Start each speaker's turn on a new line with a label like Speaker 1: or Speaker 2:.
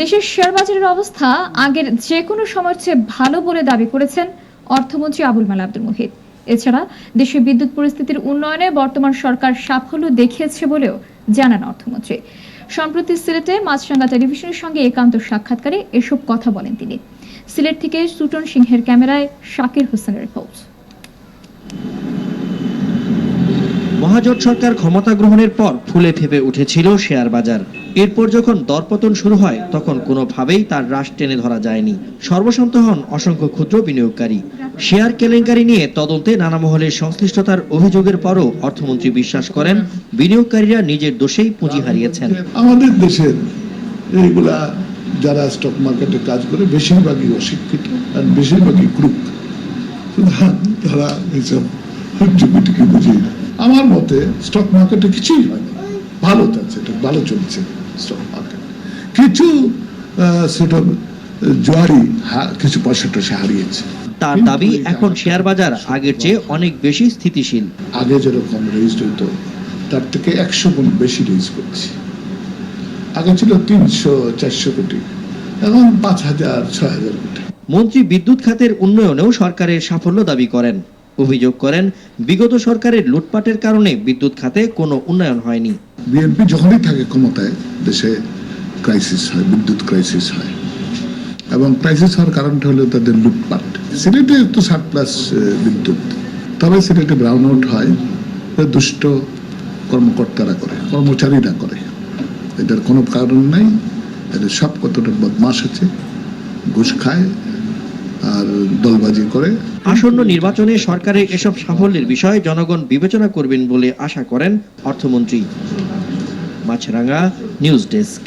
Speaker 1: দেশের শেয়ার বাজারের অবস্থা আগের যে কোনো সময়ের চেয়ে ভালো বলে দাবি করেছেন অর্থমন্ত্রী আবুল মাল আব্দুল মুহিত। এছাড়া দেশের বিদ্যুৎ পরিস্থিতির উন্নয়নে বর্তমান সরকার সাফল্য দেখিয়েছে বলেও জানান অর্থমন্ত্রী। সম্প্রতি সিলেটে মাছরাঙ্গা টেলিভিশনের সঙ্গে একান্ত সাক্ষাৎকারে এসব কথা বলেন তিনি। সিলেট থেকে সুটন সিংহের ক্যামেরায় শাকির হোসেনের রিপোর্ট।
Speaker 2: মহাজোট সরকার ক্ষমতা গ্রহণের পর ফুলে ফেপে উঠেছিল শেয়ার বাজার। এরপর যখন দরপতন শুরু হয় তখন কোনোভাবেই তার হ্রাস টেনে ধরা যায়নি। সর্বশান্ত হন অসংখ্য ক্ষুদ্র বিনিয়োগকারী। শেয়ার কেলেঙ্কারি নিয়ে তদন্তে নানা মহলের সংশ্লিষ্টতার অভিযোগের পরও অর্থমন্ত্রী বিশ্বাস করেন বিনিয়োগকারীরা নিজের দোষেই পুঁজি হারিয়েছেন।
Speaker 3: আমাদের দেশের এইগুলা যারা স্টক মার্কেটে কাজ করে বেশিরভাগই অশিক্ষিত আর বেশিরভাগই ক্রুক, তারা এইসব হুজ্জুবিটিকে বুঝি না। আমার মতে স্টক মার্কেটে কিছুই হয়নি, ভালো চলছে, এটা ভালো চলছে স্টক মার্কেট। কিছু সেটা জোয়ারি কিছু পয়সা টয়সা হারিয়েছে।
Speaker 2: তার দাবি এখন শেয়ার বাজার আগের চেয়ে অনেক বেশি স্থিতিশীল।
Speaker 3: আগে যেরকম রেজ হইতো তার থেকে 100 গুণ বেশি রেজ করছি। আগে ছিল 300-400 কোটি, এখন 5,000-6,000 কোটি।
Speaker 2: মন্ত্রী বিদ্যুৎ খাতের উন্নয়নেও সরকারের সাফল্য দাবি করেন। অভিযোগ করেন বিগত সরকারের লুটপাটের কারণে বিদ্যুৎ খাতে কোনো উন্নয়ন হয়নি।
Speaker 3: বিএনপি যখনই থাকে ক্ষমতায় দেশে ক্রাইসিস হয়, বিদ্যুৎ ক্রাইসিস হয়, এবং ক্রাইসিস হওয়ার কারণটা হলো তাদের লুটপাট। সিলেটে তো সারপ্লাস বিদ্যুৎ, তবে সিলেটে ব্রাউন আউট হয়, দুষ্ট কর্মকর্তারা করে, কর্মচারীরা করে। এটার কোনো কারণ নাই, এদের সব কতটা বদমাশ আছে, ঘুষ খায় আর দলবাজি করে।
Speaker 2: আসন্ন নির্বাচনে সরকারের এসব সাফল্যের বিষয়ে জনগণ বিবেচনা করবেন বলে আশা করেন অর্থমন্ত্রী। মাছরাঙ্গা নিউজ ডেস্ক।